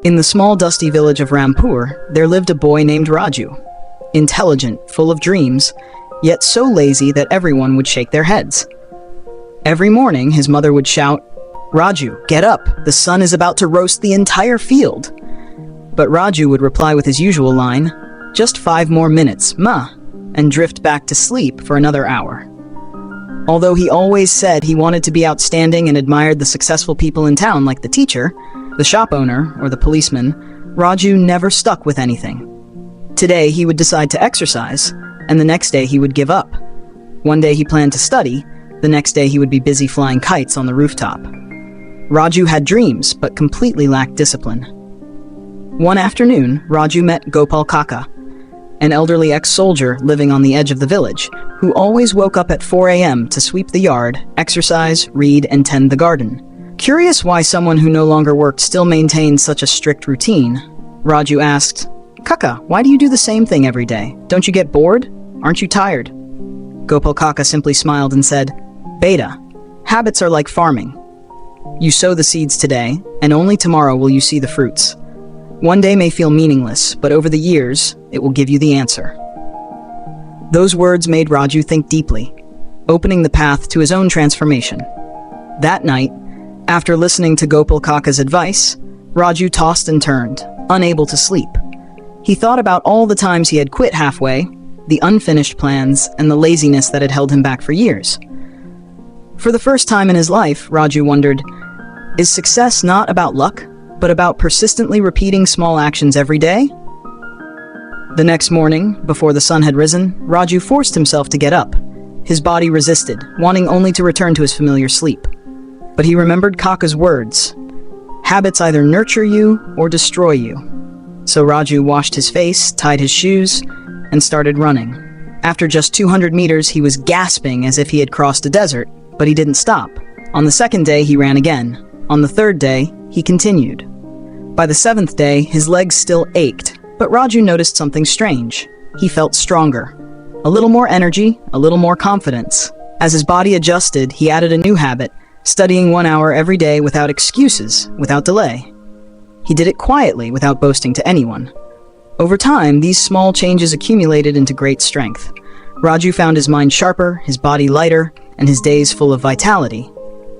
In the small dusty village of Rampur, there lived a boy named Raju. Intelligent, full of dreams, yet so lazy that everyone would shake their heads. Every morning, his mother would shout, "Raju, get up, the sun is about to roast the entire field." But Raju would reply with his usual line, "Just 5 more minutes, ma," and drift back to sleep for another hour. Although he always said he wanted to be outstanding and admired the successful people in town like the teacher, the shop owner, or the policeman, Raju never stuck with anything. Today he would decide to exercise, and the next day he would give up. One day he planned to study, the next day he would be busy flying kites on the rooftop. Raju had dreams, but completely lacked discipline. One afternoon, Raju met Gopal Kaka, an elderly ex-soldier living on the edge of the village, who always woke up at 4 a.m. to sweep the yard, exercise, read, and tend the garden. Curious why someone who no longer worked still maintained such a strict routine, Raju asked, "Kaka, why do you do the same thing every day? Don't you get bored? Aren't you tired?" Gopal Kaka simply smiled and said, "Beta, habits are like farming. You sow the seeds today, and only tomorrow will you see the fruits. One day may feel meaningless, but over the years, it will give you the answer." Those words made Raju think deeply, opening the path to his own transformation. That night, after listening to Gopal Kaka's advice, Raju tossed and turned, unable to sleep. He thought about all the times he had quit halfway, the unfinished plans, and the laziness that had held him back for years. For the first time in his life, Raju wondered, is success not about luck, but about persistently repeating small actions every day? The next morning, before the sun had risen, Raju forced himself to get up. His body resisted, wanting only to return to his familiar sleep. But he remembered Kaka's words, "Habits either nurture you or destroy you." So Raju washed his face, tied his shoes, and started running. After just 200 meters, he was gasping as if he had crossed a desert, but he didn't stop. On the second day, he ran again. On the third day, he continued. By the 7th day, his legs still ached, but Raju noticed something strange. He felt stronger. A little more energy, a little more confidence. As his body adjusted, he added a new habit, studying 1 hour every day without excuses, without delay. He did it quietly, without boasting to anyone. Over time, these small changes accumulated into great strength. Raju found his mind sharper, his body lighter, and his days full of vitality.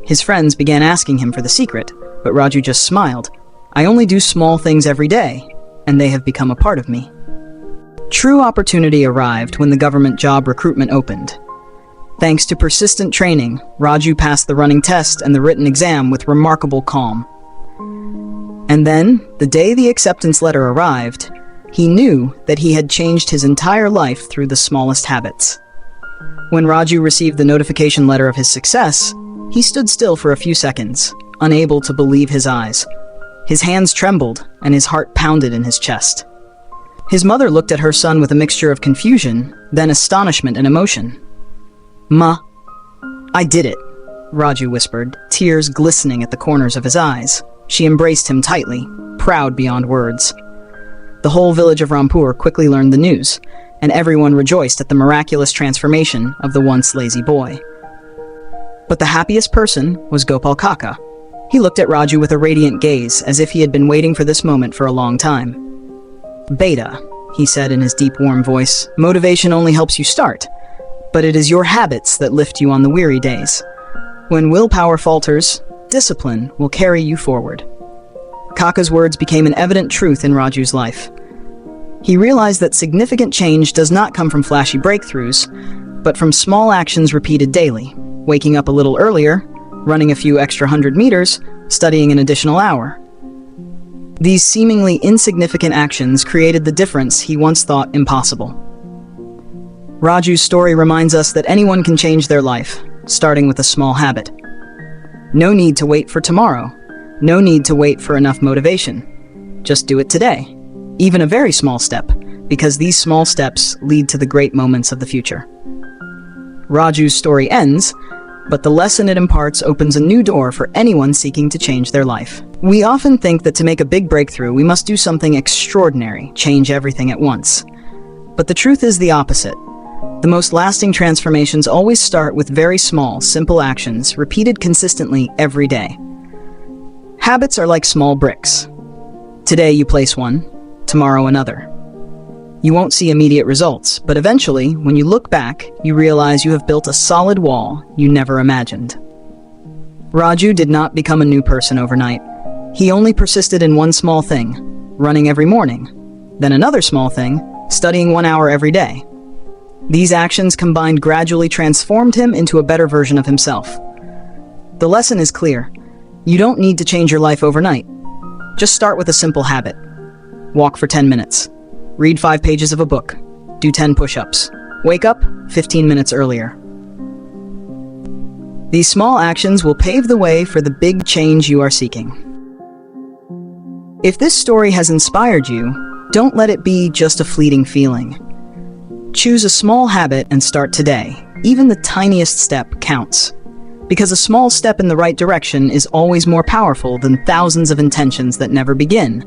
His friends began asking him for the secret, but Raju just smiled. "I only do small things every day, and they have become a part of me." True opportunity arrived when the government job recruitment opened. Thanks to persistent training, Raju passed the running test and the written exam with remarkable calm. And then, the day the acceptance letter arrived, he knew that he had changed his entire life through the smallest habits. When Raju received the notification letter of his success, he stood still for a few seconds, unable to believe his eyes. His hands trembled, and his heart pounded in his chest. His mother looked at her son with a mixture of confusion, then astonishment and emotion. "Ma, I did it," Raju whispered, tears glistening at the corners of his eyes. She embraced him tightly, proud beyond words. The whole village of Rampur quickly learned the news, and everyone rejoiced at the miraculous transformation of the once lazy boy. But the happiest person was Gopal Kaka. He looked at Raju with a radiant gaze, as if he had been waiting for this moment for a long time. "Beta," he said in his deep, warm voice, "motivation only helps you start, but it is your habits that lift you on the weary days. When willpower falters, discipline will carry you forward." Kaka's words became an evident truth in Raju's life. He realized that significant change does not come from flashy breakthroughs, but from small actions repeated daily. Waking up a little earlier, running a few extra 100 meters, studying an additional hour. These seemingly insignificant actions created the difference he once thought impossible. Raju's story reminds us that anyone can change their life, starting with a small habit. No need to wait for tomorrow. No need to wait for enough motivation. Just do it today, even a very small step, because these small steps lead to the great moments of the future. Raju's story ends, but the lesson it imparts opens a new door for anyone seeking to change their life. We often think that to make a big breakthrough, we must do something extraordinary, change everything at once. But the truth is the opposite. The most lasting transformations always start with very small, simple actions, repeated consistently every day. Habits are like small bricks. Today you place one, tomorrow another. You won't see immediate results, but eventually, when you look back, you realize you have built a solid wall you never imagined. Raju did not become a new person overnight. He only persisted in one small thing, running every morning. Then another small thing, studying 1 hour every day. These actions combined gradually transformed him into a better version of himself. The lesson is clear. You don't need to change your life overnight. Just start with a simple habit. Walk for 10 minutes. Read 5 pages of a book. Do 10 push-ups. Wake up 15 minutes earlier. These small actions will pave the way for the big change you are seeking. If this story has inspired you, don't let it be just a fleeting feeling. Choose a small habit and start today. Even the tiniest step counts. Because a small step in the right direction is always more powerful than thousands of intentions that never begin.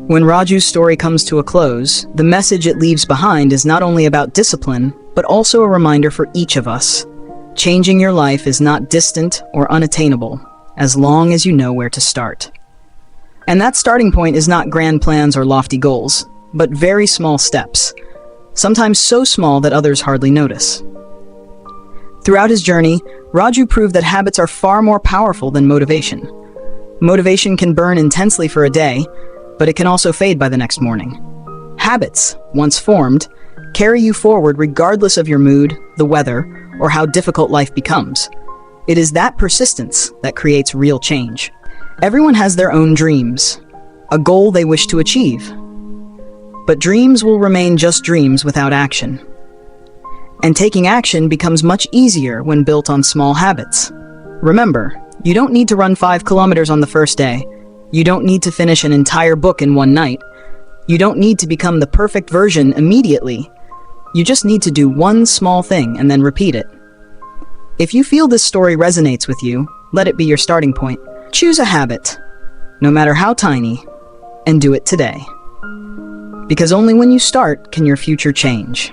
When Raju's story comes to a close, the message it leaves behind is not only about discipline, but also a reminder for each of us. Changing your life is not distant or unattainable, as long as you know where to start. And that starting point is not grand plans or lofty goals, but very small steps, sometimes so small that others hardly notice. Throughout his journey, Raju proved that habits are far more powerful than motivation. Motivation can burn intensely for a day, but it can also fade by the next morning. Habits, once formed, carry you forward regardless of your mood, the weather, or how difficult life becomes. It is that persistence that creates real change. Everyone has their own dreams, a goal they wish to achieve. But dreams will remain just dreams without action. And taking action becomes much easier when built on small habits. Remember, you don't need to run 5 kilometers on the first day. You don't need to finish an entire book in one night. You don't need to become the perfect version immediately. You just need to do one small thing and then repeat it. If you feel this story resonates with you, let it be your starting point. Choose a habit, no matter how tiny, and do it today. Because only when you start can your future change.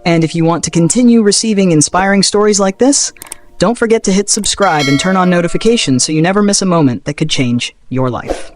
And if you want to continue receiving inspiring stories like this, don't forget to hit subscribe and turn on notifications so you never miss a moment that could change your life.